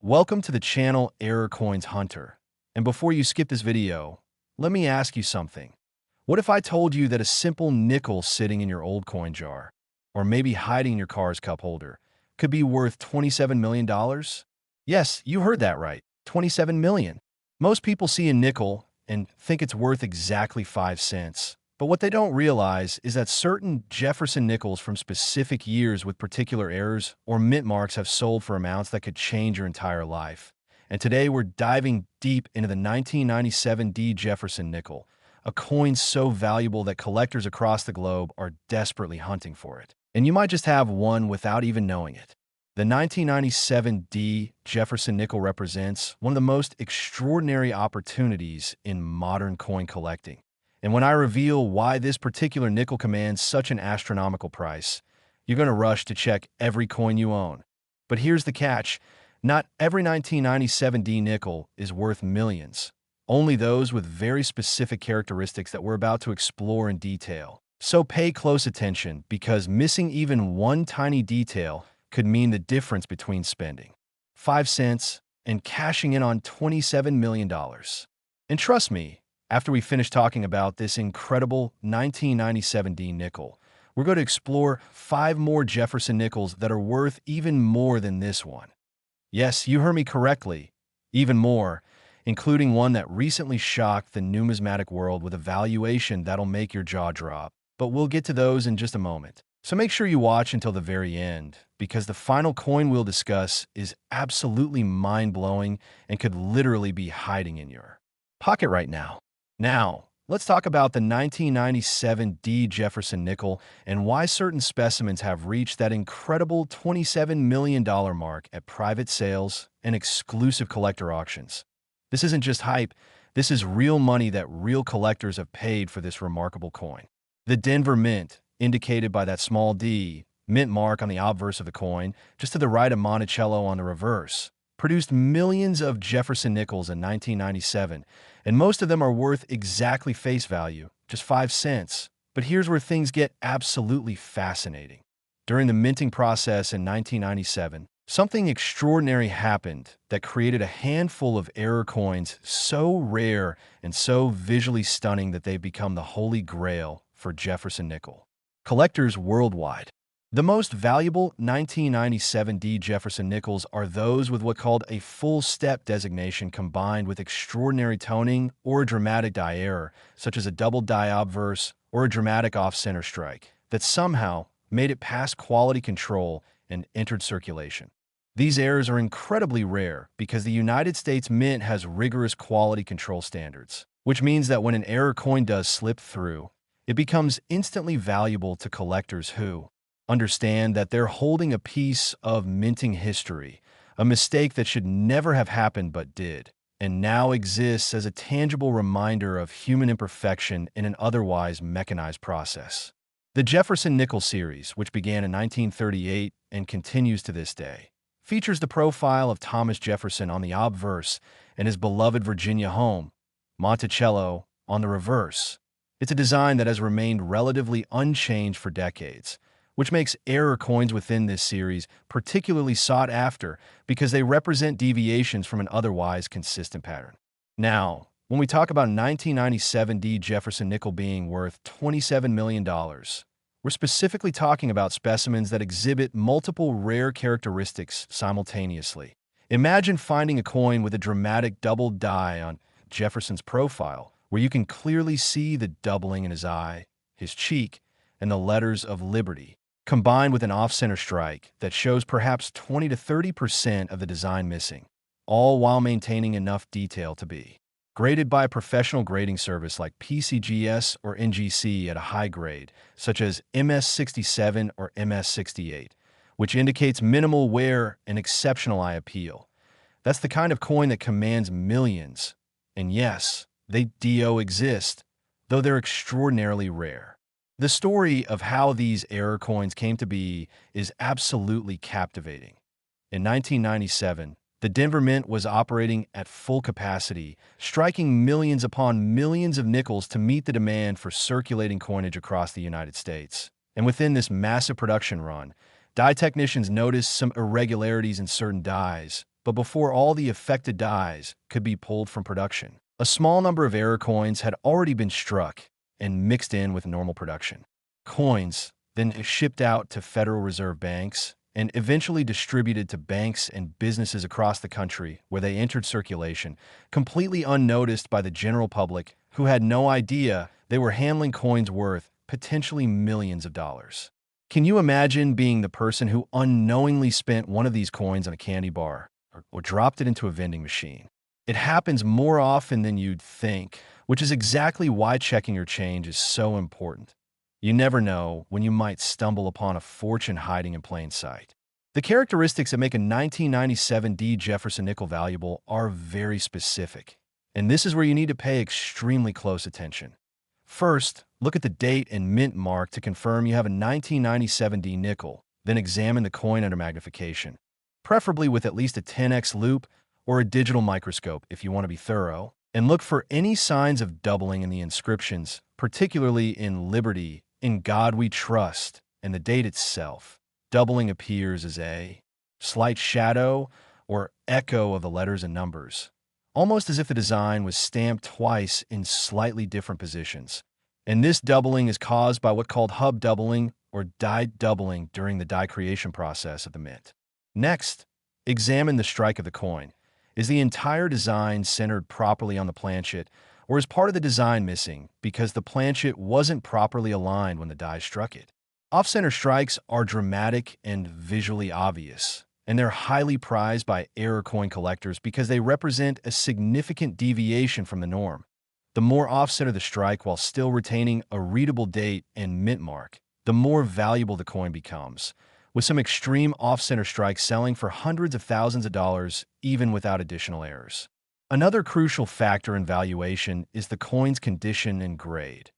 Welcome to the channel Error Coins Hunter. And before you skip this video, let me ask you something. What if I told you that a simple nickel sitting in your old coin jar, or maybe hiding in your car's cup holder, could be worth $27 million? Yes, you heard that right, 27 million. Most people see a nickel and think it's worth exactly 5 cents. But what they don't realize is that certain Jefferson nickels from specific years with particular errors or mint marks have sold for amounts that could change your entire life. And today we're diving deep into the 1997 D. Jefferson nickel, a coin so valuable that collectors across the globe are desperately hunting for it. And you might just have one without even knowing it. The 1997 D. Jefferson nickel represents one of the most extraordinary opportunities in modern coin collecting. And when I reveal why this particular nickel commands such an astronomical price, you're going to rush to check every coin you own. But here's the catch. Not every 1997 D nickel is worth millions. Only those with very specific characteristics that we're about to explore in detail. So pay close attention, because missing even one tiny detail could mean the difference between spending 5 cents and cashing in on $27 million. And trust me, after we finish talking about this incredible 1997 D nickel, we're going to explore 5 more Jefferson nickels that are worth even more than this one. Yes, you heard me correctly, even more, including one that recently shocked the numismatic world with a valuation that'll make your jaw drop. But we'll get to those in just a moment. So make sure you watch until the very end, because the final coin we'll discuss is absolutely mind-blowing and could literally be hiding in your pocket right now. Now, let's talk about the 1997 D. Jefferson nickel and why certain specimens have reached that incredible $27 million mark at private sales and exclusive collector auctions. This isn't just hype, this is real money that real collectors have paid for this remarkable coin. The Denver Mint, indicated by that small D, mint mark on the obverse of the coin, just to the right of Monticello on the reverse, produced millions of Jefferson nickels in 1997, and most of them are worth exactly face value, just 5 cents. But here's where things get absolutely fascinating. During the minting process in 1997, something extraordinary happened that created a handful of error coins so rare and so visually stunning that they've become the holy grail for Jefferson nickel collectors worldwide. The most valuable 1997 D. Jefferson nickels are those with what's called a full step designation combined with extraordinary toning or a dramatic die error, such as a double die obverse or a dramatic off-center strike, that somehow made it past quality control and entered circulation. These errors are incredibly rare because the United States Mint has rigorous quality control standards, which means that when an error coin does slip through, it becomes instantly valuable to collectors who understand that they're holding a piece of minting history, a mistake that should never have happened but did, and now exists as a tangible reminder of human imperfection in an otherwise mechanized process. The Jefferson Nickel series, which began in 1938 and continues to this day, features the profile of Thomas Jefferson on the obverse and his beloved Virginia home, Monticello, on the reverse. It's a design that has remained relatively unchanged for decades, which makes error coins within this series particularly sought after because they represent deviations from an otherwise consistent pattern. Now, when we talk about 1997 D. Jefferson nickel being worth $27 million, we're specifically talking about specimens that exhibit multiple rare characteristics simultaneously. Imagine finding a coin with a dramatic double die on Jefferson's profile, where you can clearly see the doubling in his eye, his cheek, and the letters of liberty, combined with an off-center strike that shows perhaps 20 to 30% of the design missing, all while maintaining enough detail to be graded by a professional grading service like PCGS or NGC at a high grade, such as MS67 or MS68, which indicates minimal wear and exceptional eye appeal. That's the kind of coin that commands millions. And yes, they do exist, though they're extraordinarily rare. The story of how these error coins came to be is absolutely captivating. In 1997, the Denver Mint was operating at full capacity, striking millions upon millions of nickels to meet the demand for circulating coinage across the United States. And within this massive production run, die technicians noticed some irregularities in certain dies, but before all the affected dies could be pulled from production. A small number of error coins had already been struck and mixed in with normal production. Coins then shipped out to Federal Reserve banks and eventually distributed to banks and businesses across the country where they entered circulation, completely unnoticed by the general public who had no idea they were handling coins worth potentially millions of dollars. Can you imagine being the person who unknowingly spent one of these coins on a candy bar or dropped it into a vending machine? It happens more often than you'd think, which is exactly why checking your change is so important. You never know when you might stumble upon a fortune hiding in plain sight. The characteristics that make a 1997 D. Jefferson nickel valuable are very specific, and this is where you need to pay extremely close attention. First, look at the date and mint mark to confirm you have a 1997 D nickel, then examine the coin under magnification, preferably with at least a 10x loupe or a digital microscope if you want to be thorough, and look for any signs of doubling in the inscriptions, particularly in Liberty, In God We Trust, and the date itself. Doubling appears as a slight shadow or echo of the letters and numbers, almost as if the design was stamped twice in slightly different positions. And this doubling is caused by what's called hub doubling or die doubling during the die creation process of the mint. Next, examine the strike of the coin. Is the entire design centered properly on the planchet, or is part of the design missing because the planchet wasn't properly aligned when the die struck it? Off-center strikes are dramatic and visually obvious, and they're highly prized by error coin collectors because they represent a significant deviation from the norm. The more off-center the strike while still retaining a readable date and mint mark, the more valuable the coin becomes, with some extreme off-center strikes selling for hundreds of thousands of dollars even without additional errors. Another crucial factor in valuation is the coin's condition and grade.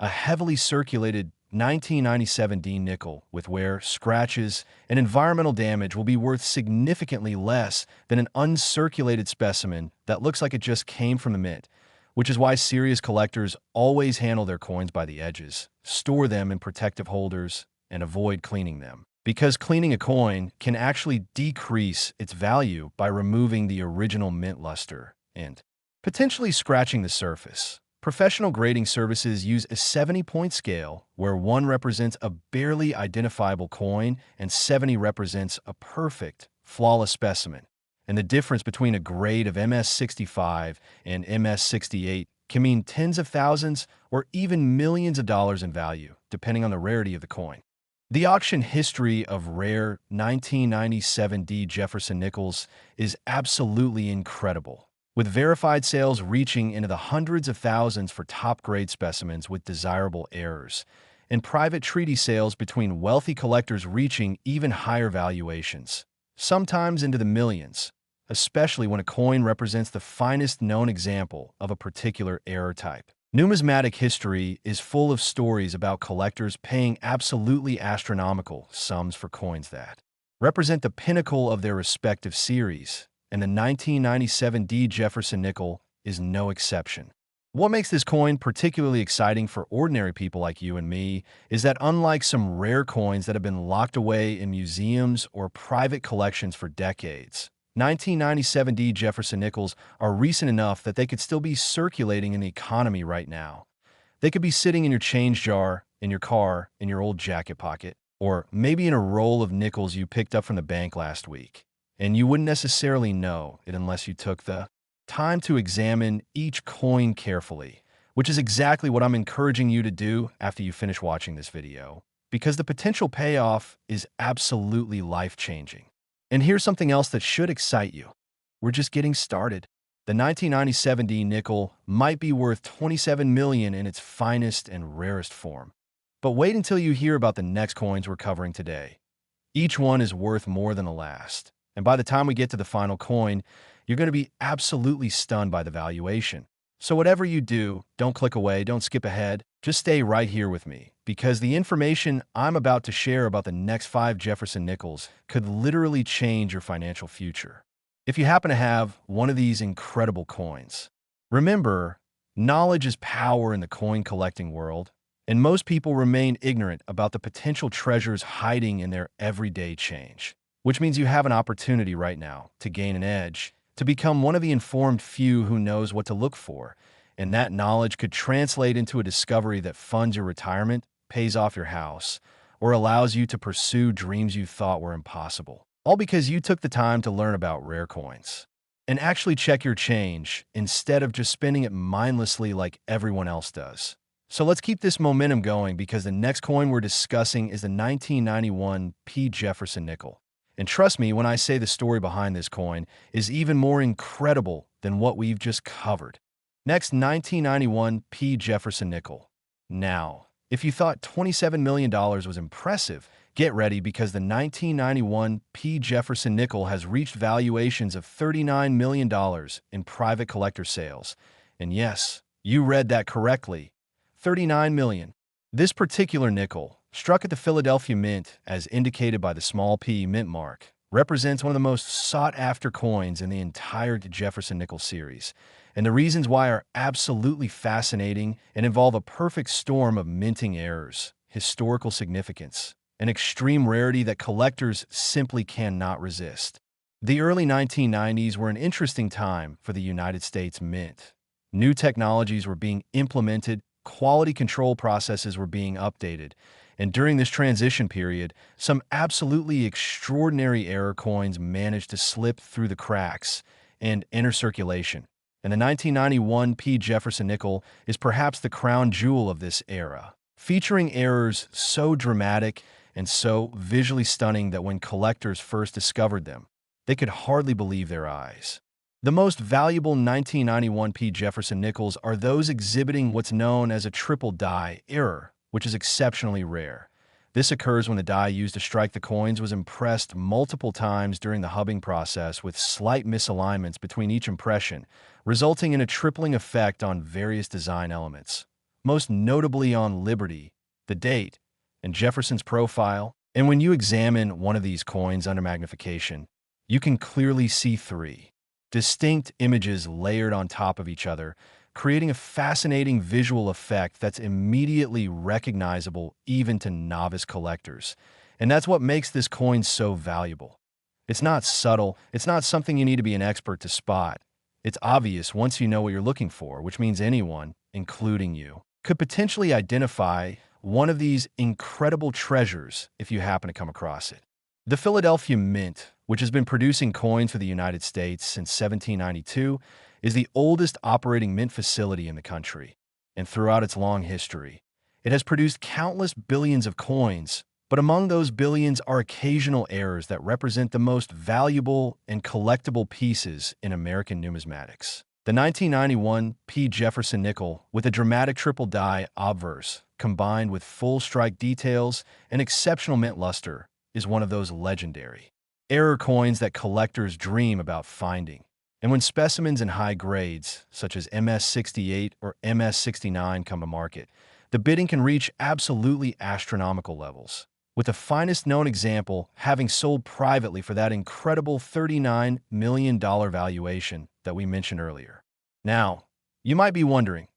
A heavily circulated 1997 D nickel with wear, scratches, and environmental damage will be worth significantly less than an uncirculated specimen that looks like it just came from the mint, which is why serious collectors always handle their coins by the edges, store them in protective holders, and avoid cleaning them. Because cleaning a coin can actually decrease its value by removing the original mint luster and potentially scratching the surface. Professional grading services use a 70-point scale where 1 represents a barely identifiable coin and 70 represents a perfect, flawless specimen. And the difference between a grade of MS-65 and MS-68 can mean tens of thousands or even millions of dollars in value, depending on the rarity of the coin. The auction history of rare 1997 D. Jefferson Nickels is absolutely incredible, with verified sales reaching into the hundreds of thousands for top-grade specimens with desirable errors, and private treaty sales between wealthy collectors reaching even higher valuations, sometimes into the millions, especially when a coin represents the finest known example of a particular error type. Numismatic history is full of stories about collectors paying absolutely astronomical sums for coins that represent the pinnacle of their respective series, and the 1997 D. Jefferson nickel is no exception. What makes this coin particularly exciting for ordinary people like you and me is that unlike some rare coins that have been locked away in museums or private collections for decades, 1997 D. Jefferson Nickels are recent enough that they could still be circulating in the economy right now. They could be sitting in your change jar, in your car, in your old jacket pocket, or maybe in a roll of nickels you picked up from the bank last week. And you wouldn't necessarily know it unless you took the time to examine each coin carefully, which is exactly what I'm encouraging you to do after you finish watching this video, because the potential payoff is absolutely life-changing. And here's something else that should excite you. We're just getting started. The 1997 D nickel might be worth $27 million in its finest and rarest form. But wait until you hear about the next coins we're covering today. Each one is worth more than the last. And by the time we get to the final coin, you're going to be absolutely stunned by the valuation. So whatever you do, don't click away, don't skip ahead. Just stay right here with me, because the information I'm about to share about the next 5 Jefferson Nickels could literally change your financial future. If you happen to have one of these incredible coins, remember, knowledge is power in the coin collecting world, and most people remain ignorant about the potential treasures hiding in their everyday change. which means you have an opportunity right now to gain an edge, to become one of the informed few who knows what to look for. And that knowledge could translate into a discovery that funds your retirement, pays off your house, or allows you to pursue dreams you thought were impossible. All because you took the time to learn about rare coins and actually check your change instead of just spending it mindlessly like everyone else does. So let's keep this momentum going, because the next coin we're discussing is the 1991 P. Jefferson nickel. And trust me when I say the story behind this coin is even more incredible than what we've just covered. Next, 1991 P. Jefferson nickel. Now, if you thought $27 million was impressive, get ready, because the 1991 P. Jefferson nickel has reached valuations of $39 million in private collector sales. And yes, you read that correctly, $39 million. This particular nickel, struck at the Philadelphia Mint as indicated by the small p mint mark, represents one of the most sought-after coins in the entire Jefferson nickel series. And the reasons why are absolutely fascinating and involve a perfect storm of minting errors, historical significance, and extreme rarity that collectors simply cannot resist. The early 1990s were an interesting time for the United States Mint. New technologies were being implemented, quality control processes were being updated, and during this transition period, some absolutely extraordinary error coins managed to slip through the cracks and enter circulation. And the 1991 P. Jefferson nickel is perhaps the crown jewel of this era, featuring errors so dramatic and so visually stunning that when collectors first discovered them, they could hardly believe their eyes. The most valuable 1991 P. Jefferson nickels are those exhibiting what's known as a triple die error, which is exceptionally rare. This occurs when the die used to strike the coins was impressed multiple times during the hubbing process, with slight misalignments between each impression, resulting in a tripling effect on various design elements, most notably on Liberty, the date, and Jefferson's profile. And when you examine one of these coins under magnification, you can clearly see three distinct images layered on top of each other, creating a fascinating visual effect that's immediately recognizable even to novice collectors. And that's what makes this coin so valuable. It's not subtle, it's not something you need to be an expert to spot. It's obvious once you know what you're looking for, which means anyone, including you, could potentially identify one of these incredible treasures if you happen to come across it. The Philadelphia Mint, which has been producing coins for the United States since 1792, is the oldest operating mint facility in the country. And throughout its long history, it has produced countless billions of coins, but among those billions are occasional errors that represent the most valuable and collectible pieces in American numismatics. The 1991 P. Jefferson nickel, with a dramatic triple die obverse, combined with full strike details and exceptional mint luster, is one of those legendary error coins that collectors dream about finding. And when specimens in high grades, such as MS-68 or MS-69, come to market, the bidding can reach absolutely astronomical levels, with the finest known example having sold privately for that incredible $39 million valuation that we mentioned earlier. Now, you might be wondering,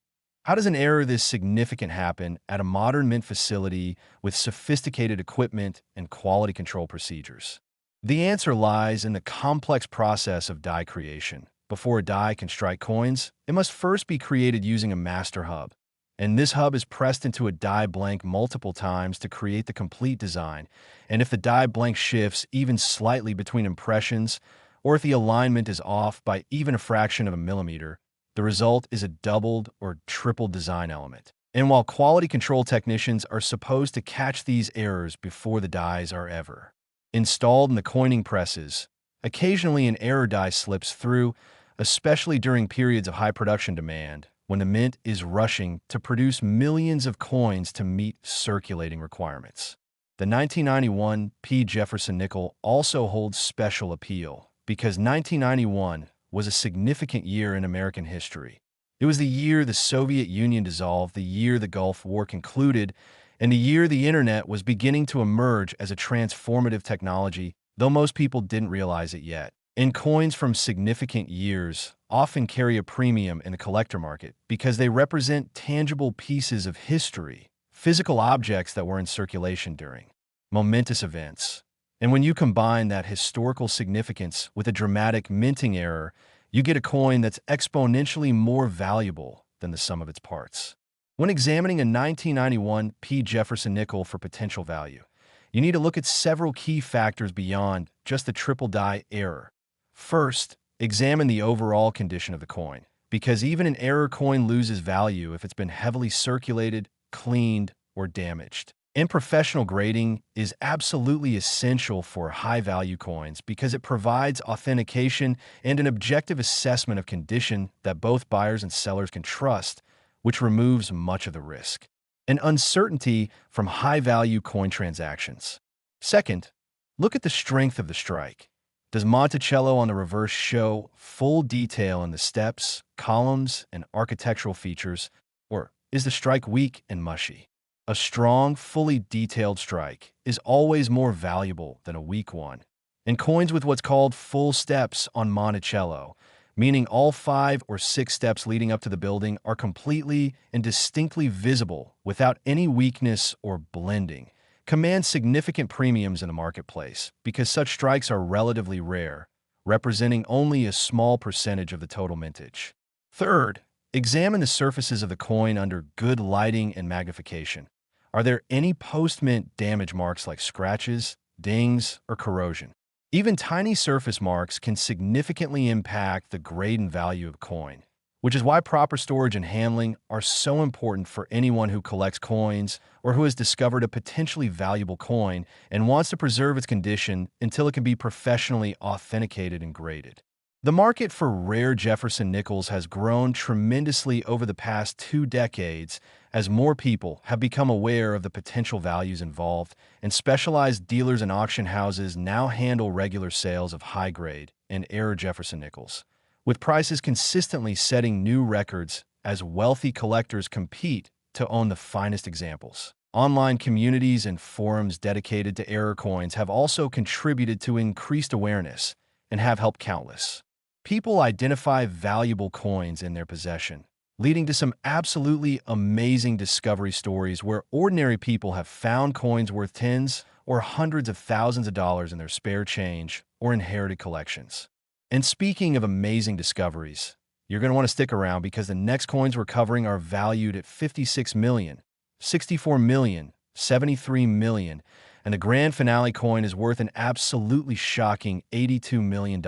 how does an error this significant happen at a modern mint facility with sophisticated equipment and quality control procedures? The answer lies in the complex process of die creation. Before a die can strike coins, it must first be created using a master hub. And this hub is pressed into a die blank multiple times to create the complete design. And if the die blank shifts even slightly between impressions, or if the alignment is off by even a fraction of a millimeter, the result is a doubled or tripled design element. And while quality control technicians are supposed to catch these errors before the dies are ever installed in the coining presses, occasionally an error die slips through, especially during periods of high production demand, when the mint is rushing to produce millions of coins to meet circulating requirements. The 1991 P. Jefferson nickel also holds special appeal because 1991 was a significant year in American history. It was the year the Soviet Union dissolved, the year the Gulf War concluded, and the year the internet was beginning to emerge as a transformative technology, though most people didn't realize it yet. And coins from significant years often carry a premium in the collector market because they represent tangible pieces of history, physical objects that were in circulation during momentous events. And when you combine that historical significance with a dramatic minting error, you get a coin that's exponentially more valuable than the sum of its parts. When examining a 1991 P. Jefferson nickel for potential value, you need to look at several key factors beyond just the triple die error. First, examine the overall condition of the coin, because even an error coin loses value if it's been heavily circulated, cleaned, or damaged. And professional grading is absolutely essential for high-value coins because it provides authentication and an objective assessment of condition that both buyers and sellers can trust, which removes much of the risk and uncertainty from high-value coin transactions. Second, look at the strength of the strike. Does Monticello on the reverse show full detail in the steps, columns, and architectural features, or is the strike weak and mushy? A strong, fully detailed strike is always more valuable than a weak one. And coins with what's called full steps on Monticello, meaning all 5 or 6 steps leading up to the building are completely and distinctly visible without any weakness or blending, command significant premiums in the marketplace because such strikes are relatively rare, representing only a small percentage of the total mintage. Third, examine the surfaces of the coin under good lighting and magnification. Are there any post-mint damage marks like scratches, dings, or corrosion? Even tiny surface marks can significantly impact the grade and value of a coin, which is why proper storage and handling are so important for anyone who collects coins or who has discovered a potentially valuable coin and wants to preserve its condition until it can be professionally authenticated and graded. The market for rare Jefferson nickels has grown tremendously over the past 2 decades as more people have become aware of the potential values involved, and specialized dealers and auction houses now handle regular sales of high-grade and rare Jefferson nickels, with prices consistently setting new records as wealthy collectors compete to own the finest examples. Online communities and forums dedicated to error coins have also contributed to increased awareness and have helped countless people identify valuable coins in their possession, leading to some absolutely amazing discovery stories where ordinary people have found coins worth tens or hundreds of thousands of dollars in their spare change or inherited collections. And speaking of amazing discoveries, you're going to want to stick around because the next coins we're covering are valued at $56 million, $64 million, $73 million, and the grand finale coin is worth an absolutely shocking $82 million.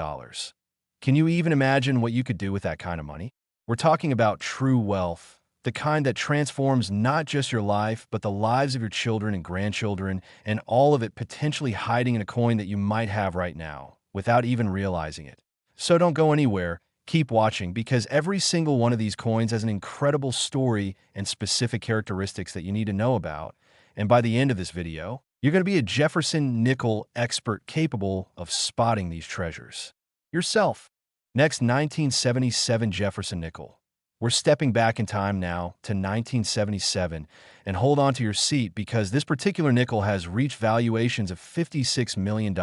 Can you even imagine what you could do with that kind of money? We're talking about true wealth, the kind that transforms not just your life, but the lives of your children and grandchildren, and all of it potentially hiding in a coin that you might have right now, without even realizing it. So don't go anywhere. Keep watching because every single one of these coins has an incredible story and specific characteristics that you need to know about. And by the end of this video, you're going to be a Jefferson nickel expert capable of spotting these treasures yourself. Next, 1977 Jefferson nickel. We're stepping back in time now to 1977, and hold on to your seat because this particular nickel has reached valuations of $56 million,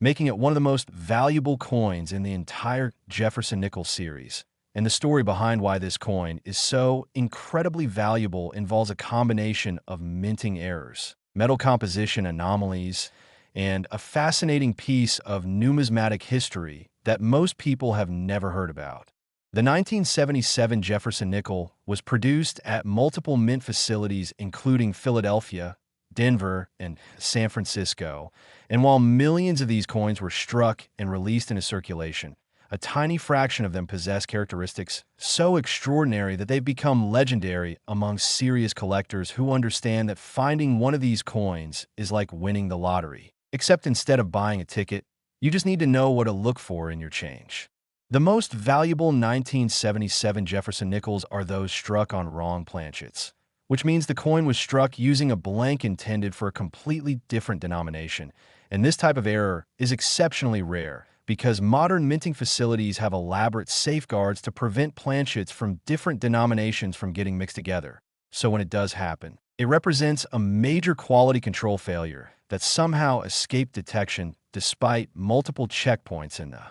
making it one of the most valuable coins in the entire Jefferson nickel series. And the story behind why this coin is so incredibly valuable involves a combination of minting errors, metal composition anomalies, and a fascinating piece of numismatic history that most people have never heard about. The 1977 Jefferson nickel was produced at multiple mint facilities including Philadelphia, Denver, and San Francisco, and while millions of these coins were struck and released into circulation, a tiny fraction of them possess characteristics so extraordinary that they've become legendary among serious collectors who understand that finding one of these coins is like winning the lottery. Except instead of buying a ticket, you just need to know what to look for in your change. The most valuable 1977 Jefferson nickels are those struck on wrong planchets, which means the coin was struck using a blank intended for a completely different denomination, and this type of error is exceptionally rare because modern minting facilities have elaborate safeguards to prevent planchets from different denominations from getting mixed together. So when it does happen, it represents a major quality control failure that somehow escaped detection despite multiple checkpoints in the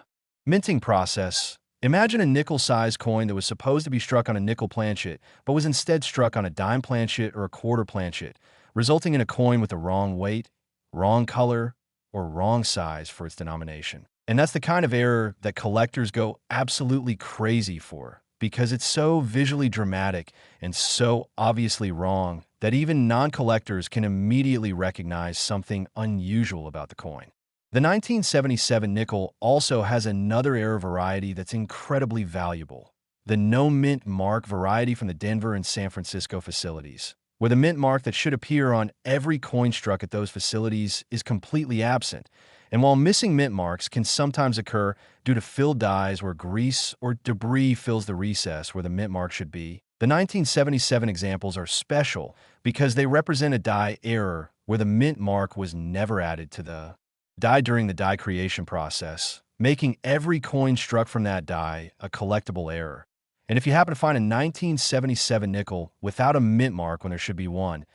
minting process. Imagine a nickel-sized coin that was supposed to be struck on a nickel planchet, but was instead struck on a dime planchet or a quarter planchet, resulting in a coin with the wrong weight, wrong color, or wrong size for its denomination. And that's the kind of error that collectors go absolutely crazy for, because it's so visually dramatic and so obviously wrong that even non-collectors can immediately recognize something unusual about the coin. The 1977 nickel also has another error variety that's incredibly valuable: the no mint mark variety from the Denver and San Francisco facilities, where the mint mark that should appear on every coin struck at those facilities is completely absent. And while missing mint marks can sometimes occur due to filled dies where grease or debris fills the recess where the mint mark should be, the 1977 examples are special because they represent a die error where the mint mark was never added to the die during the die creation process, making every coin struck from that die a collectible error. And if you happen to find a 1977 nickel without a mint mark when there should be one,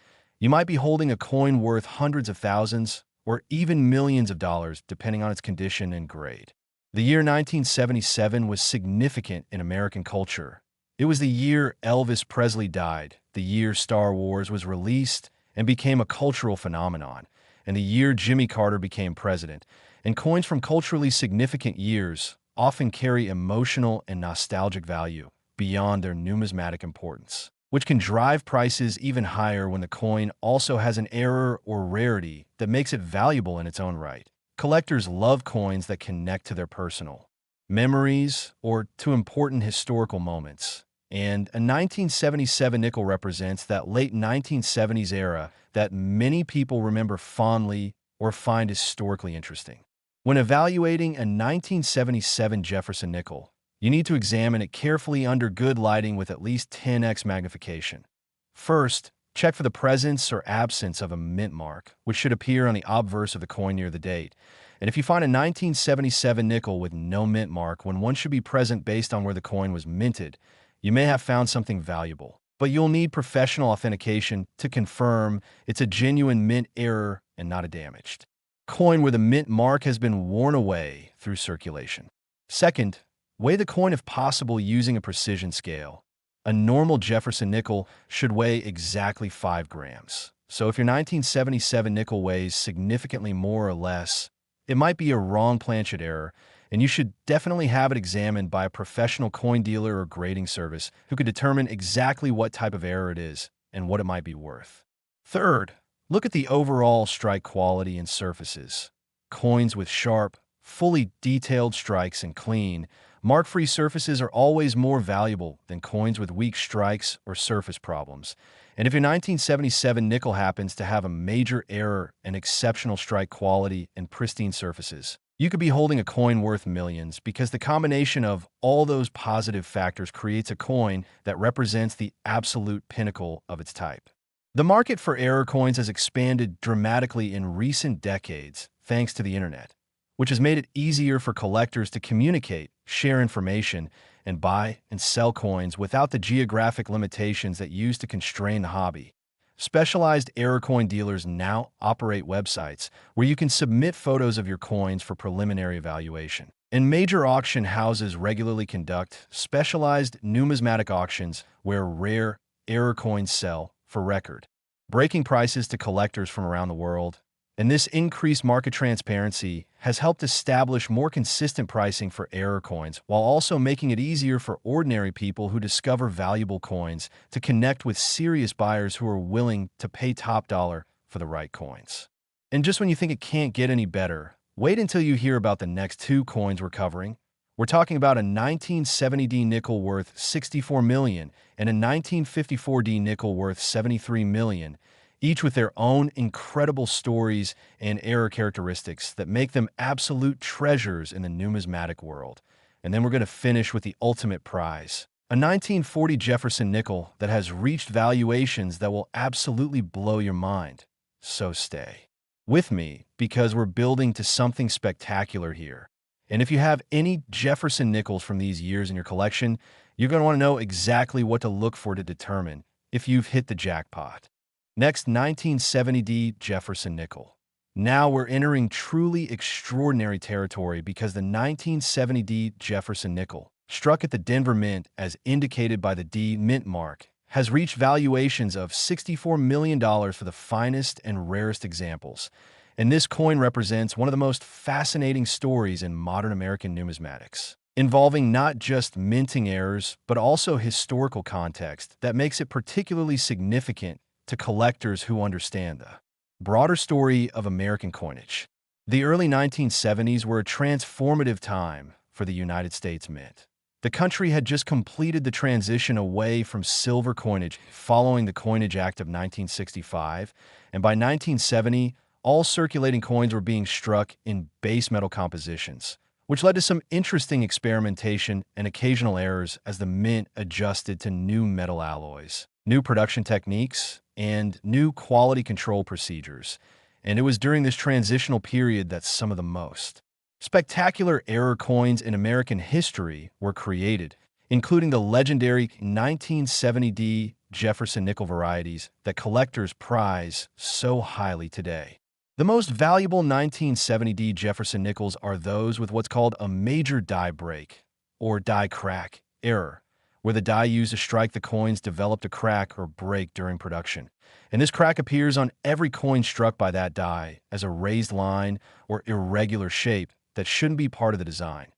you might be holding a coin worth hundreds of thousands or even millions of dollars, depending on its condition and grade. The year 1977 was significant in American culture. It was the year Elvis Presley died, the year Star Wars was released and became a cultural phenomenon, and the year Jimmy Carter became president. And coins from culturally significant years often carry emotional and nostalgic value beyond their numismatic importance, which can drive prices even higher when the coin also has an error or rarity that makes it valuable in its own right. Collectors love coins that connect to their personal memories or to important historical moments. And a 1977 nickel represents that late 1970s era that many people remember fondly or find historically interesting. When evaluating a 1977 Jefferson nickel, you need to examine it carefully under good lighting with at least 10x magnification. First, check for the presence or absence of a mint mark, which should appear on the obverse of the coin near the date. And if you find a 1977 nickel with no mint mark when one should be present based on where the coin was minted, you may have found something valuable. But you'll need professional authentication to confirm it's a genuine mint error and not a damaged coin where the mint mark has been worn away through circulation. Second, weigh the coin if possible using a precision scale. A normal Jefferson nickel should weigh exactly 5 grams. So if your 1977 nickel weighs significantly more or less, it might be a wrong planchet error, and you should definitely have it examined by a professional coin dealer or grading service who could determine exactly what type of error it is and what it might be worth. Third, look at the overall strike quality and surfaces. Coins with sharp, fully detailed strikes and clean, mark-free surfaces are always more valuable than coins with weak strikes or surface problems. And if your 1977 nickel happens to have a major error and exceptional strike quality and pristine surfaces, you could be holding a coin worth millions, because the combination of all those positive factors creates a coin that represents the absolute pinnacle of its type. The market for error coins has expanded dramatically in recent decades thanks to the internet, which has made it easier for collectors to communicate, share information, and buy and sell coins without the geographic limitations that used to constrain the hobby. Specialized error coin dealers now operate websites where you can submit photos of your coins for preliminary evaluation. And major auction houses regularly conduct specialized numismatic auctions where rare error coins sell for record, breaking prices to collectors from around the world. And this increased market transparency has helped establish more consistent pricing for error coins, while also making it easier for ordinary people who discover valuable coins to connect with serious buyers who are willing to pay top dollar for the right coins. And just when you think it can't get any better, wait until you hear about the next 2 coins we're covering. We're talking about a 1970D nickel worth $64 million and a 1954D nickel worth $73 million, each with their own incredible stories and error characteristics that make them absolute treasures in the numismatic world. And then we're going to finish with the ultimate prize, a 1940 Jefferson nickel that has reached valuations that will absolutely blow your mind. So stay with me, because we're building to something spectacular here. And if you have any Jefferson nickels from these years in your collection, you're going to want to know exactly what to look for to determine if you've hit the jackpot. Next, 1970D Jefferson nickel. Now we're entering truly extraordinary territory, because the 1970D Jefferson nickel, struck at the Denver Mint as indicated by the D mint mark, has reached valuations of $64 million for the finest and rarest examples. And this coin represents one of the most fascinating stories in modern American numismatics, involving not just minting errors, but also historical context that makes it particularly significant to collectors who understand the broader story of American coinage. The early 1970s were a transformative time for the United States Mint. The country had just completed the transition away from silver coinage following the Coinage Act of 1965, and by 1970, all circulating coins were being struck in base metal compositions, which led to some interesting experimentation and occasional errors as the Mint adjusted to new metal alloys, new production techniques, and new quality control procedures. And it was during this transitional period that some of the most spectacular error coins in American history were created, including the legendary 1970D Jefferson nickel varieties that collectors prize so highly today. The most valuable 1970D Jefferson nickels are those with what's called a major die break, or die crack, error, where the die used to strike the coins developed a crack or break during production. And this crack appears on every coin struck by that die as a raised line or irregular shape that shouldn't be part of the design.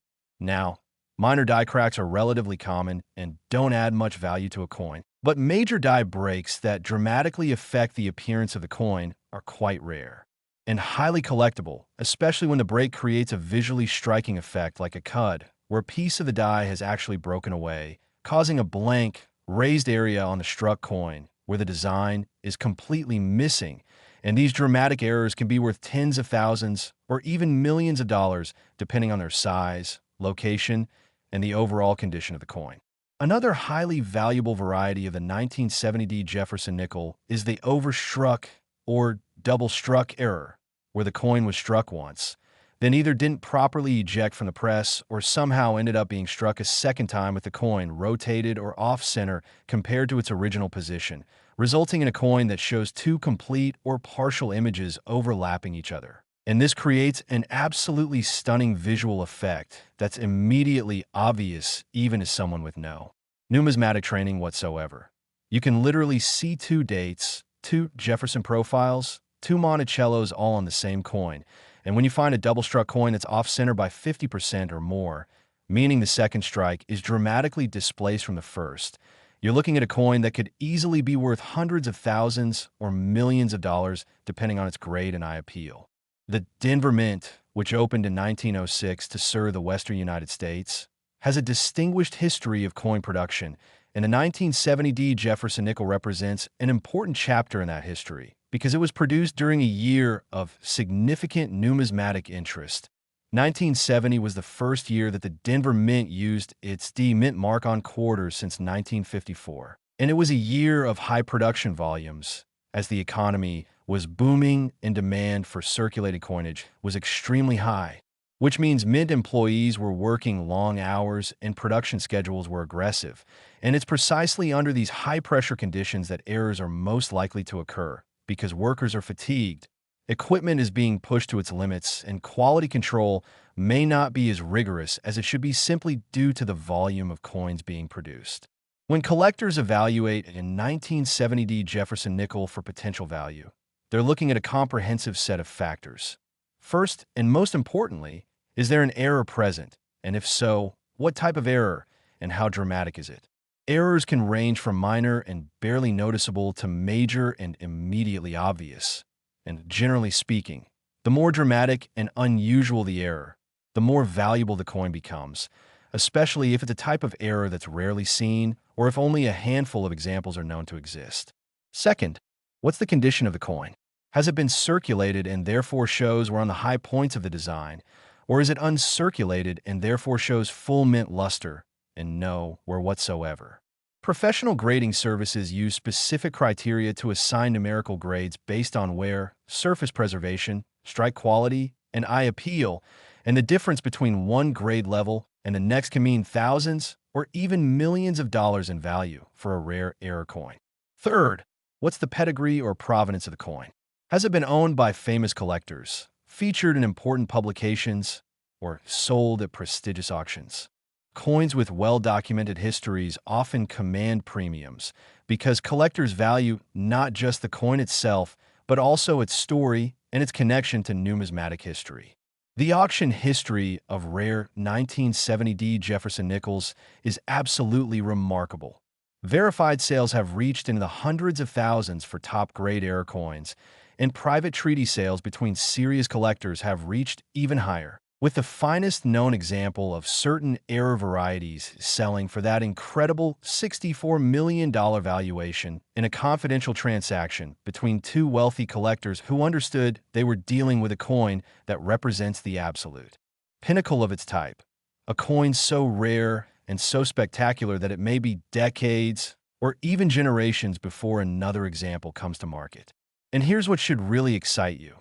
Now, minor die cracks are relatively common and don't add much value to a coin, but major die breaks that dramatically affect the appearance of the coin are quite rare and highly collectible, especially when the break creates a visually striking effect like a cud, where a piece of the die has actually broken away, causing a blank, raised area on the struck coin where the design is completely missing. And these dramatic errors can be worth tens of thousands or even millions of dollars, depending on their size, location, and the overall condition of the coin. Another highly valuable variety of the 1970D Jefferson nickel is the overstruck or double struck error, where the coin was struck once, then either didn't properly eject from the press or somehow ended up being struck a second time with the coin rotated or off-center compared to its original position, resulting in a coin that shows two complete or partial images overlapping each other. And this creates an absolutely stunning visual effect that's immediately obvious even to someone with no numismatic training whatsoever. You can literally see two dates, two Jefferson profiles, two Monticellos all on the same coin. And when you find a double-struck coin that's off-center by 50% or more, meaning the second strike is dramatically displaced from the first, you're looking at a coin that could easily be worth hundreds of thousands or millions of dollars, depending on its grade and eye appeal. The Denver Mint, which opened in 1906 to serve the western United States, has a distinguished history of coin production, and the 1970D Jefferson nickel represents an important chapter in that history because it was produced during a year of significant numismatic interest. 1970 was the first year that the Denver Mint used its D Mint mark on quarters since 1954. And it was a year of high production volumes, as the economy was booming and demand for circulating coinage was extremely high, which means Mint employees were working long hours and production schedules were aggressive. And it's precisely under these high-pressure conditions that errors are most likely to occur, because workers are fatigued, equipment is being pushed to its limits, and quality control may not be as rigorous as it should be simply due to the volume of coins being produced. When collectors evaluate a 1970D Jefferson nickel for potential value, they're looking at a comprehensive set of factors. First, and most importantly, is there an error present? And if so, what type of error, and how dramatic is it? Errors can range from minor and barely noticeable to major and immediately obvious. And generally speaking, the more dramatic and unusual the error, the more valuable the coin becomes, especially if it's a type of error that's rarely seen or if only a handful of examples are known to exist. Second, what's the condition of the coin? Has it been circulated and therefore shows we're on the high points of the design, or is it uncirculated and therefore shows full mint luster and no wear whatsoever? Professional grading services use specific criteria to assign numerical grades based on wear, surface preservation, strike quality, and eye appeal, and the difference between one grade level and the next can mean thousands or even millions of dollars in value for a rare error coin. Third, what's the pedigree or provenance of the coin? Has it been owned by famous collectors, featured in important publications, or sold at prestigious auctions? Coins with well-documented histories often command premiums because collectors value not just the coin itself, but also its story and its connection to numismatic history. The auction history of rare 1970 Jefferson Nickels is absolutely remarkable. Verified sales have reached into the hundreds of thousands for top-grade error coins, and private treaty sales between serious collectors have reached even higher, with the finest known example of certain error varieties selling for that incredible $64 million valuation in a confidential transaction between two wealthy collectors who understood they were dealing with a coin that represents the absolute pinnacle of its type, a coin so rare and so spectacular that it may be decades or even generations before another example comes to market. And here's what should really excite you.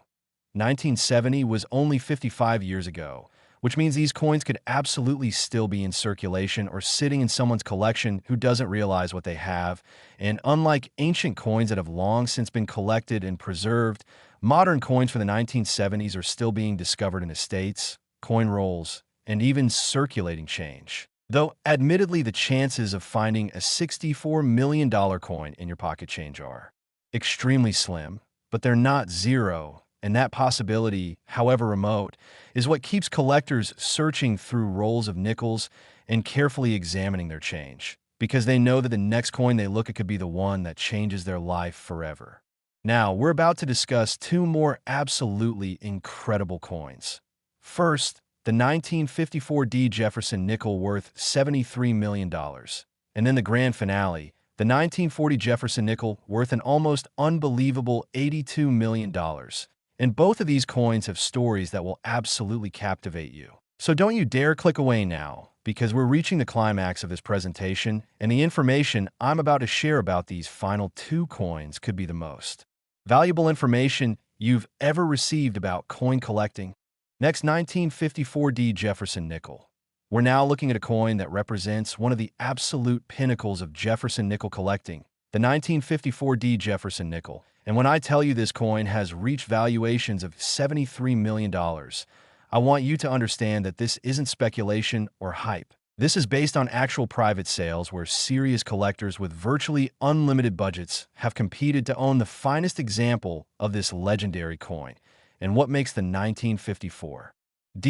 1970 was only 55 years ago, which means these coins could absolutely still be in circulation or sitting in someone's collection who doesn't realize what they have. And unlike ancient coins that have long since been collected and preserved, modern coins for the 1970s are still being discovered in estates, coin rolls, and even circulating change. Though, admittedly, the chances of finding a $64 million coin in your pocket change are extremely slim, but they're not zero. And that possibility, however remote, is what keeps collectors searching through rolls of nickels and carefully examining their change, because they know that the next coin they look at could be the one that changes their life forever. Now, we're about to discuss two more absolutely incredible coins. First, the 1954 Jefferson nickel worth $73 million. And then the grand finale, the 1940 Jefferson nickel worth an almost unbelievable $82 million. And both of these coins have stories that will absolutely captivate you. So don't you dare click away now, because we're reaching the climax of this presentation, and the information I'm about to share about these final two coins could be the most valuable information you've ever received about coin collecting. Next, 1954 Jefferson nickel. We're now looking at a coin that represents one of the absolute pinnacles of Jefferson nickel collecting, the 1954 Jefferson nickel. And when I tell you this coin has reached valuations of $73 million, I want you to understand that this isn't speculation or hype. This is based on actual private sales where serious collectors with virtually unlimited budgets have competed to own the finest example of this legendary coin. And what makes the 1954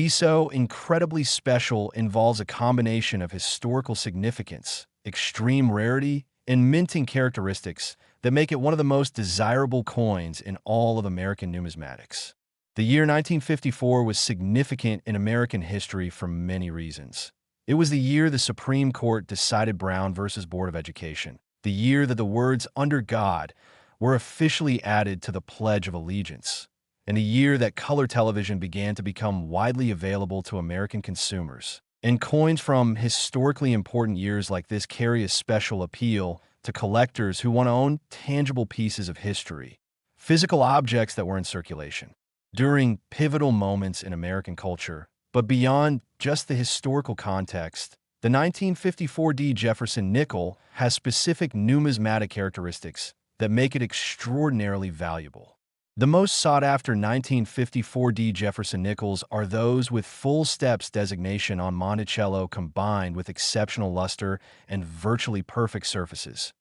so incredibly special involves a combination of historical significance, extreme rarity, and minting characteristics that make it one of the most desirable coins in all of American numismatics. The year 1954 was significant in American history for many reasons. It was the year the Supreme Court decided Brown versus Board of Education, the year that the words "under God" were officially added to the Pledge of Allegiance, and the year that color television began to become widely available to American consumers. And coins from historically important years like this carry a special appeal to collectors who want to own tangible pieces of history, physical objects that were in circulation during pivotal moments in American culture. But beyond just the historical context, the 1954 Jefferson nickel has specific numismatic characteristics that make it extraordinarily valuable. The most sought-after 1954 Jefferson nickels are those with full steps designation on Monticello combined with exceptional luster and virtually perfect surfaces.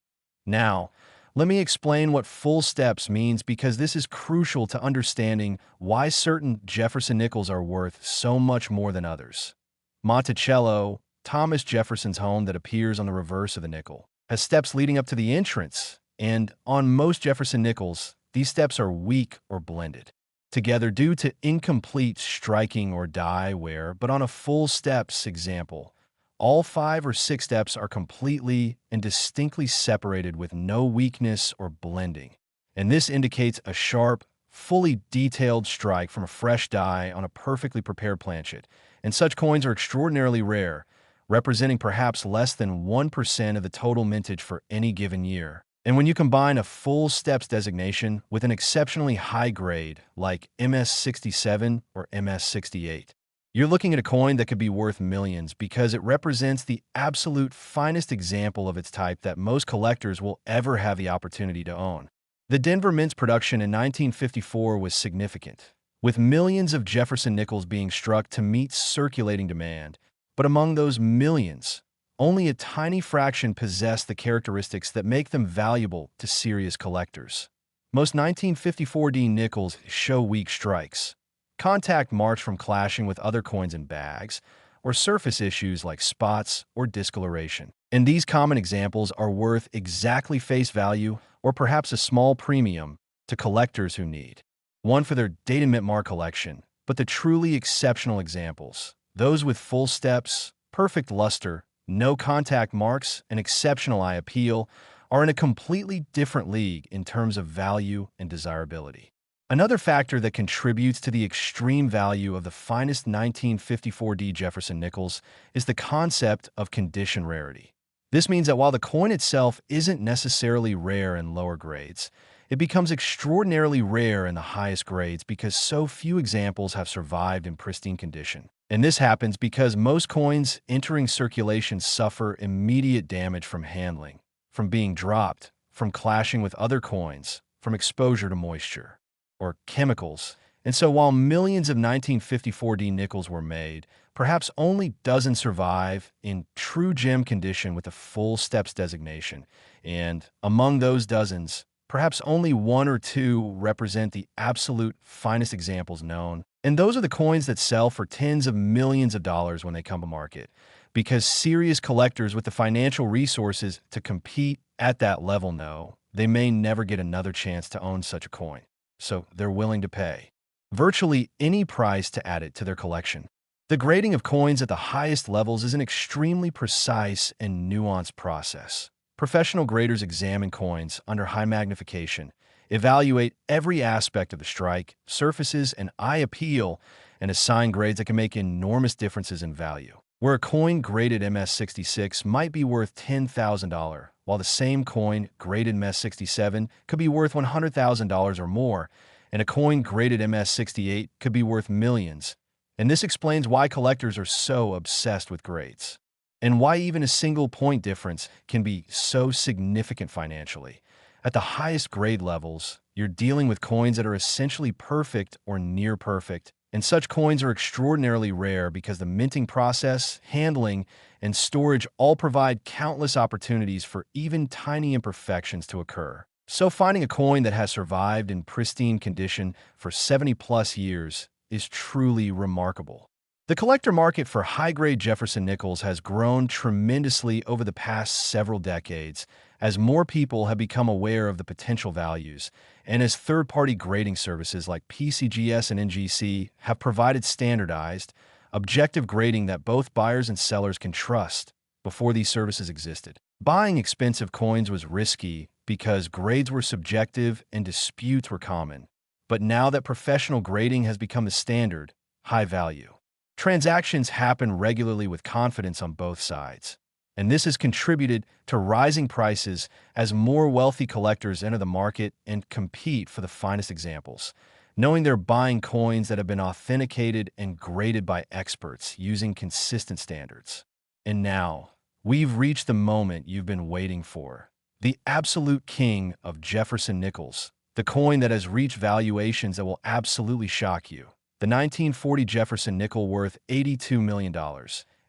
Now, let me explain what full steps means, because this is crucial to understanding why certain Jefferson nickels are worth so much more than others. Monticello, Thomas Jefferson's home that appears on the reverse of the nickel, has steps leading up to the entrance, and on most Jefferson nickels, these steps are weak or blended together due to incomplete striking or die wear, but on a full steps example, all 5 or 6 steps are completely and distinctly separated with no weakness or blending. And this indicates a sharp, fully detailed strike from a fresh die on a perfectly prepared planchet. And such coins are extraordinarily rare, representing perhaps less than 1% of the total mintage for any given year. And when you combine a full steps designation with an exceptionally high grade like MS-67 or MS-68, you're looking at a coin that could be worth millions, because it represents the absolute finest example of its type that most collectors will ever have the opportunity to own. The Denver Mint's production in 1954 was significant, with millions of Jefferson nickels being struck to meet circulating demand. But among those millions, only a tiny fraction possess the characteristics that make them valuable to serious collectors. Most 1954D nickels show weak strikes, contact marks from clashing with other coins and bags, or surface issues like spots or discoloration. And these common examples are worth exactly face value or perhaps a small premium to collectors who need one for their dated mint mark collection. But the truly exceptional examples, those with full steps, perfect luster, no contact marks, and exceptional eye appeal, are in a completely different league in terms of value and desirability. Another factor that contributes to the extreme value of the finest 1954D Jefferson Nickels is the concept of condition rarity. This means that while the coin itself isn't necessarily rare in lower grades, it becomes extraordinarily rare in the highest grades because so few examples have survived in pristine condition. And this happens because most coins entering circulation suffer immediate damage from handling, from being dropped, from clashing with other coins, from exposure to moisture or chemicals. And so while millions of 1954D nickels were made, perhaps only dozens survive in true gem condition with a full steps designation. And among those dozens, perhaps only one or two represent the absolute finest examples known. And those are the coins that sell for tens of millions of dollars when they come to market, because serious collectors with the financial resources to compete at that level know they may never get another chance to own such a coin. So they're willing to pay virtually any price to add it to their collection. The grading of coins at the highest levels is an extremely precise and nuanced process. Professional graders examine coins under high magnification, evaluate every aspect of the strike, surfaces, and eye appeal, and assign grades that can make enormous differences in value. Where a coin graded MS66 might be worth $10,000, while the same coin graded MS67 could be worth $100,000 or more, and a coin graded MS68 could be worth millions. And this explains why collectors are so obsessed with grades, and why even a single point difference can be so significant financially. At the highest grade levels, you're dealing with coins that are essentially perfect or near perfect, and such coins are extraordinarily rare because the minting process, handling, and storage all provide countless opportunities for even tiny imperfections to occur. So finding a coin that has survived in pristine condition for 70+ years is truly remarkable. The collector market for high-grade Jefferson Nickels has grown tremendously over the past several decades as more people have become aware of the potential values, and as third-party grading services like PCGS and NGC have provided standardized, objective grading that both buyers and sellers can trust. Before these services existed, buying expensive coins was risky because grades were subjective and disputes were common. But now that professional grading has become the standard, high value transactions happen regularly with confidence on both sides. And this has contributed to rising prices as more wealthy collectors enter the market and compete for the finest examples, knowing they're buying coins that have been authenticated and graded by experts using consistent standards. And now, we've reached the moment you've been waiting for. The absolute king of Jefferson Nickels, the coin that has reached valuations that will absolutely shock you. The 1940 Jefferson nickel worth $82 million.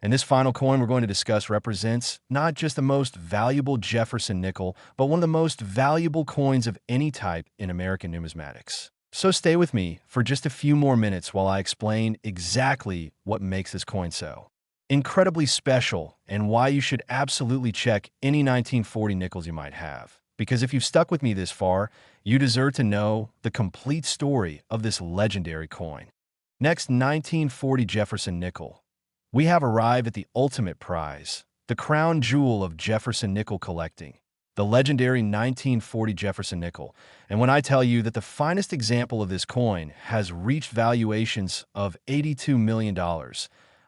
And this final coin we're going to discuss represents not just the most valuable Jefferson nickel, but one of the most valuable coins of any type in American numismatics. So stay with me for just a few more minutes while I explain exactly what makes this coin so incredibly special and why you should absolutely check any 1940 nickels you might have. Because if you've stuck with me this far, you deserve to know the complete story of this legendary coin. Next, 1940 Jefferson nickel. We have arrived at the ultimate prize, the crown jewel of Jefferson nickel collecting, the legendary 1940 Jefferson nickel. And when I tell you that the finest example of this coin has reached valuations of $82 million,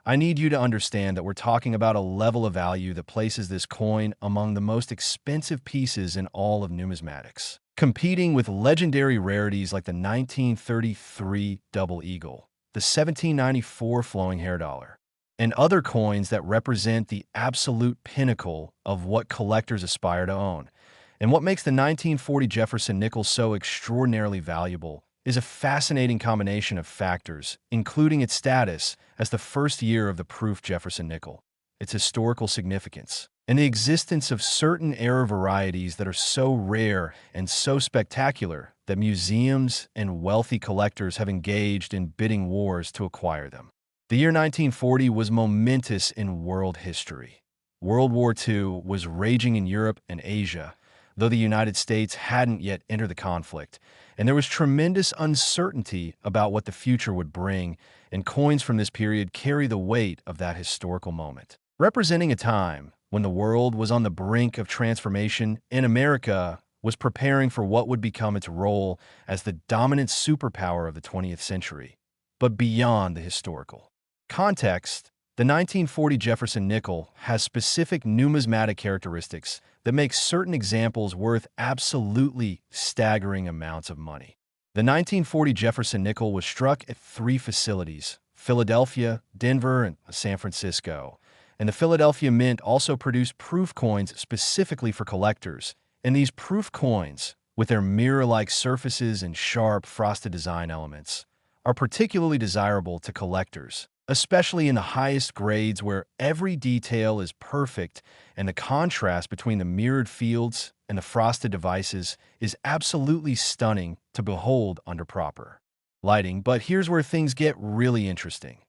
I need you to understand that we're talking about a level of value that places this coin among the most expensive pieces in all of numismatics, competing with legendary rarities like the 1933 Double Eagle, the 1794 Flowing Hair Dollar, and other coins that represent the absolute pinnacle of what collectors aspire to own. And what makes the 1940 Jefferson nickel so extraordinarily valuable is a fascinating combination of factors, including its status as the first year of the Proof Jefferson nickel, its historical significance, and the existence of certain error varieties that are so rare and so spectacular that museums and wealthy collectors have engaged in bidding wars to acquire them. The year 1940 was momentous in world history. World War II was raging in Europe and Asia, though the United States hadn't yet entered the conflict, and there was tremendous uncertainty about what the future would bring, and coins from this period carry the weight of that historical moment. Representing a time when the world was on the brink of transformation and America was preparing for what would become its role as the dominant superpower of the 20th century. But beyond the historical context, the 1940 Jefferson nickel has specific numismatic characteristics that make certain examples worth absolutely staggering amounts of money. The 1940 Jefferson nickel was struck at 3 facilities: Philadelphia, Denver, and San Francisco. And the Philadelphia Mint also produced proof coins specifically for collectors. And these proof coins, with their mirror-like surfaces and sharp, frosted design elements, are particularly desirable to collectors, especially in the highest grades where every detail is perfect and the contrast between the mirrored fields and the frosted devices is absolutely stunning to behold under proper lighting. But here's where things get really interesting.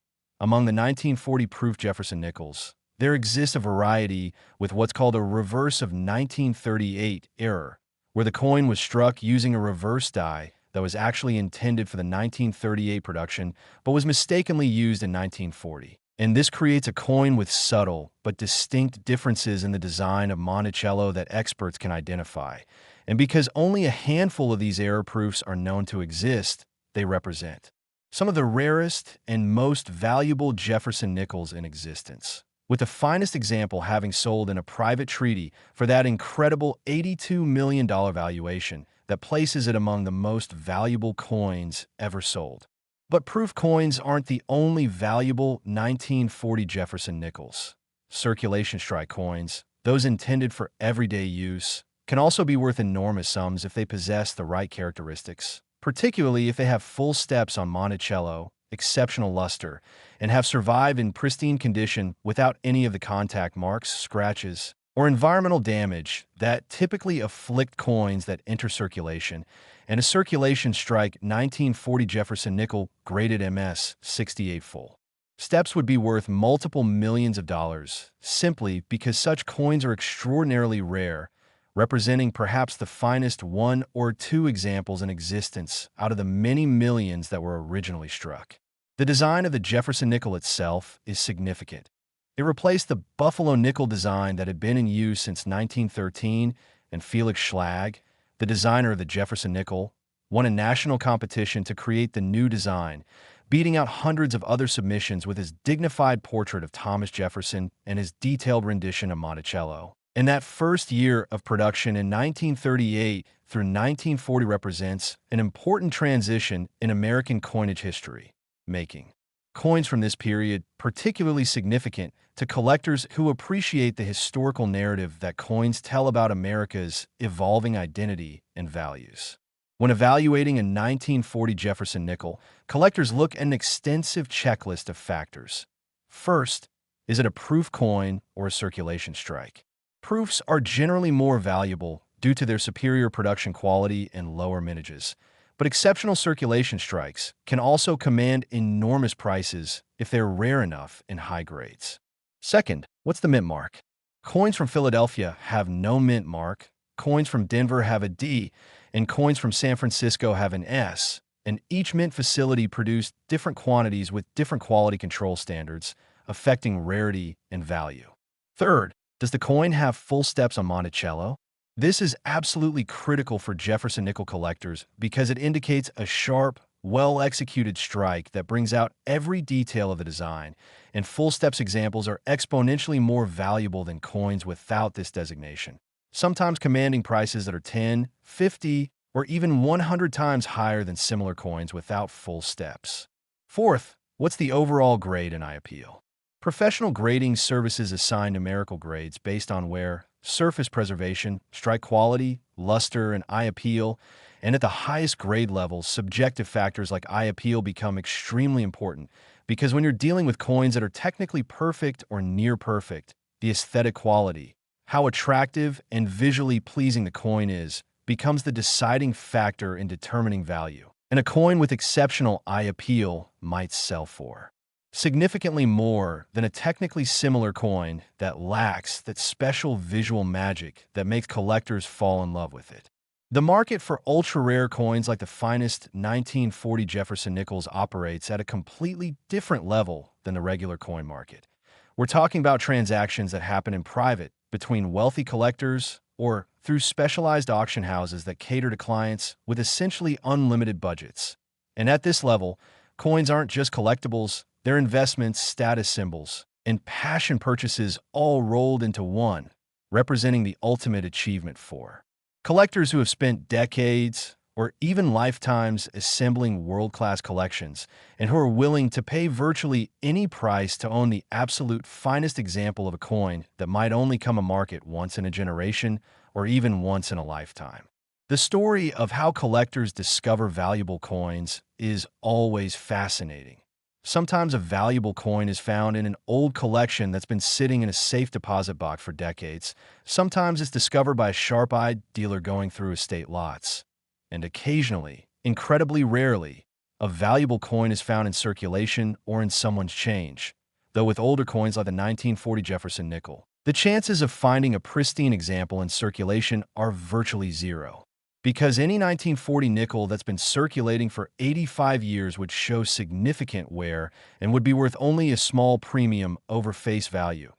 Among the 1940 Proof Jefferson Nickels, there exists a variety with what's called a reverse of 1938 error, where the coin was struck using a reverse die that was actually intended for the 1938 production but was mistakenly used in 1940. And this creates a coin with subtle but distinct differences in the design of Monticello that experts can identify. And because only a handful of these error proofs are known to exist, they represent some of the rarest and most valuable Jefferson nickels in existence, with the finest example having sold in a private treaty for that incredible $82 million valuation that places it among the most valuable coins ever sold. But proof coins aren't the only valuable 1940 Jefferson nickels. Circulation strike coins, those intended for everyday use, can also be worth enormous sums if they possess the right characteristics, particularly if they have full steps on Monticello, exceptional luster, and have survived in pristine condition without any of the contact marks, scratches, or environmental damage that typically afflict coins that enter circulation, and a circulation strike 1940 Jefferson nickel graded MS 68 full steps would be worth multiple millions of dollars simply because such coins are extraordinarily rare, representing perhaps the finest 1 or 2 examples in existence out of the many millions that were originally struck. The design of the Jefferson nickel itself is significant. It replaced the buffalo nickel design that had been in use since 1913, and Felix Schlag, the designer of the Jefferson nickel, won a national competition to create the new design, beating out hundreds of other submissions with his dignified portrait of Thomas Jefferson and his detailed rendition of Monticello. And that first year of production in 1938 through 1940 represents an important transition in American coinage history, making coins from this period particularly significant to collectors who appreciate the historical narrative that coins tell about America's evolving identity and values. When evaluating a 1940 Jefferson nickel, collectors look at an extensive checklist of factors. First, is it a proof coin or a circulation strike? Proofs are generally more valuable due to their superior production quality and lower mintages, but exceptional circulation strikes can also command enormous prices if they're rare enough in high grades. Second, what's the mint mark? Coins from Philadelphia have no mint mark, coins from Denver have a D, and coins from San Francisco have an S, and each mint facility produced different quantities with different quality control standards, affecting rarity and value. Third, does the coin have full steps on Monticello? This is absolutely critical for Jefferson nickel collectors because it indicates a sharp, well-executed strike that brings out every detail of the design, and full steps examples are exponentially more valuable than coins without this designation, sometimes commanding prices that are 10, 50, or even 100 times higher than similar coins without full steps. Fourth, what's the overall grade in eye appeal? Professional grading services assign numerical grades based on wear, surface preservation, strike quality, luster, and eye appeal, and at the highest grade levels, subjective factors like eye appeal become extremely important because when you're dealing with coins that are technically perfect or near perfect, the aesthetic quality, how attractive and visually pleasing the coin is, becomes the deciding factor in determining value. And a coin with exceptional eye appeal might sell for significantly more than a technically similar coin that lacks that special visual magic that makes collectors fall in love with it. The market for ultra-rare coins like the finest 1940 Jefferson Nickels operates at a completely different level than the regular coin market. We're talking about transactions that happen in private between wealthy collectors or through specialized auction houses that cater to clients with essentially unlimited budgets. And at this level, coins aren't just collectibles, they're investments, status symbols, and passion purchases all rolled into one, representing the ultimate achievement for collectors who have spent decades or even lifetimes assembling world-class collections and who are willing to pay virtually any price to own the absolute finest example of a coin that might only come to market once in a generation or even once in a lifetime. The story of how collectors discover valuable coins is always fascinating. Sometimes a valuable coin is found in an old collection that's been sitting in a safe deposit box for decades. Sometimes it's discovered by a sharp-eyed dealer going through estate lots. And occasionally, incredibly rarely, a valuable coin is found in circulation or in someone's change. Though with older coins like the 1940 Jefferson nickel, the chances of finding a pristine example in circulation are virtually zero. Because any 1940 nickel that's been circulating for 85 years would show significant wear and would be worth only a small premium over face value.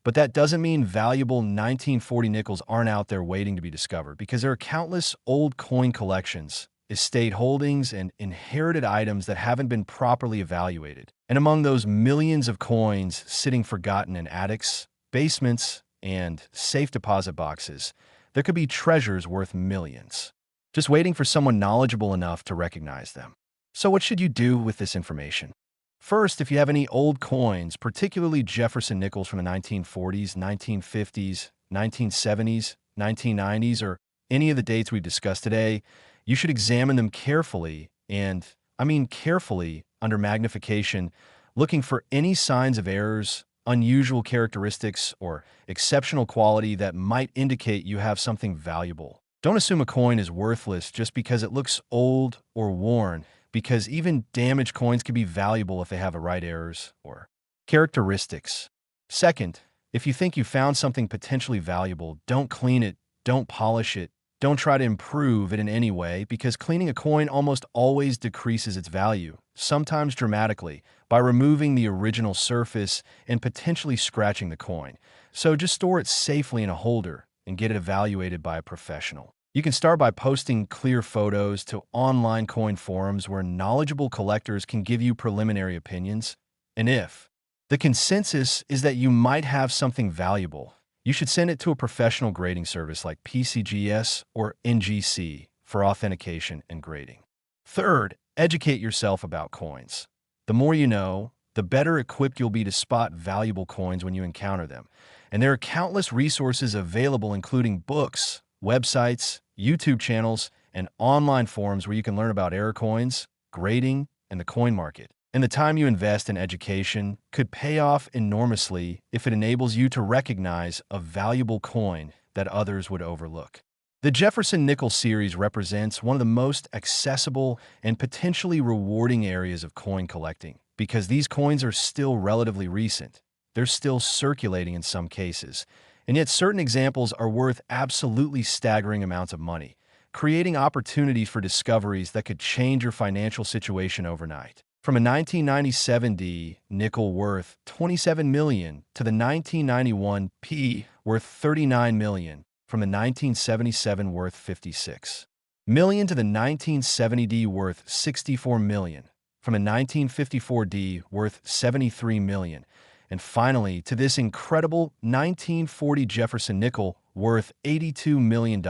But that doesn't mean valuable 1940 nickels aren't out there waiting to be discovered, because there are countless old coin collections, estate holdings, and inherited items that haven't been properly evaluated. And among those millions of coins sitting forgotten in attics, basements, and safe deposit boxes, there could be treasures worth millions, just waiting for someone knowledgeable enough to recognize them. So what should you do with this information? First, if you have any old coins, particularly Jefferson Nickels from the 1940s, 1950s, 1970s, 1990s, or any of the dates we've discussed today, you should examine them carefully, and I mean carefully, under magnification, looking for any signs of errors, unusual characteristics, or exceptional quality that might indicate you have something valuable. Don't assume a coin is worthless just because it looks old or worn, because even damaged coins can be valuable if they have the right errors or characteristics. Second, if you think you found something potentially valuable, don't clean it, don't polish it, don't try to improve it in any way, because cleaning a coin almost always decreases its value, sometimes dramatically, by removing the original surface and potentially scratching the coin. So just store it safely in a holder and get it evaluated by a professional. You can start by posting clear photos to online coin forums where knowledgeable collectors can give you preliminary opinions. And if the consensus is that you might have something valuable, you should send it to a professional grading service like PCGS or NGC for authentication and grading. Third, educate yourself about coins. The more you know, the better equipped you'll be to spot valuable coins when you encounter them. And there are countless resources available, including books, websites, YouTube channels, and online forums where you can learn about error coins, grading, and the coin market. And the time you invest in education could pay off enormously if it enables you to recognize a valuable coin that others would overlook. The Jefferson Nickels series represents one of the most accessible and potentially rewarding areas of coin collecting, because these coins are still relatively recent. They're still circulating in some cases, and yet certain examples are worth absolutely staggering amounts of money, creating opportunities for discoveries that could change your financial situation overnight. From a 1997 D nickel worth $27 million to the 1991 P worth $39 million, from the 1977 worth $56 million to the 1970 D worth $64 million, from a 1954 D worth $73 million, and finally to this incredible 1940 Jefferson nickel worth $82 million.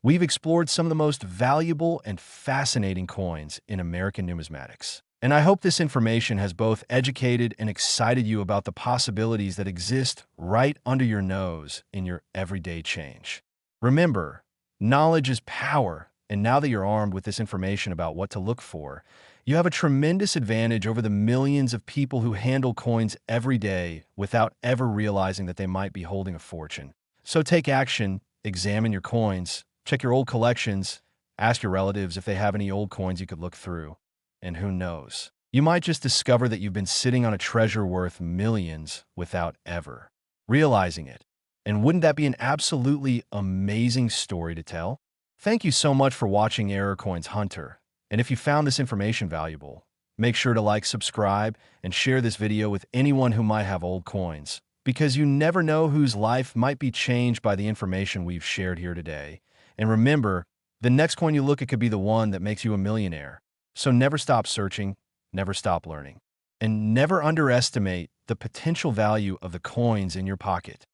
We've explored some of the most valuable and fascinating coins in American numismatics. And I hope this information has both educated and excited you about the possibilities that exist right under your nose in your everyday change. Remember, knowledge is power, and now that you're armed with this information about what to look for, you have a tremendous advantage over the millions of people who handle coins every day without ever realizing that they might be holding a fortune. So take action, examine your coins, Check your old collections, ask your relatives if they have any old coins you could look through, and who knows? You might just discover that you've been sitting on a treasure worth millions without ever realizing it. And wouldn't that be an absolutely amazing story to tell? Thank you so much for watching Error Coins Hunter. And if you found this information valuable, make sure to like, subscribe, and share this video with anyone who might have old coins, because you never know whose life might be changed by the information we've shared here today. And remember, the next coin you look at could be the one that makes you a millionaire. So never stop searching, never stop learning, and never underestimate the potential value of the coins in your pocket.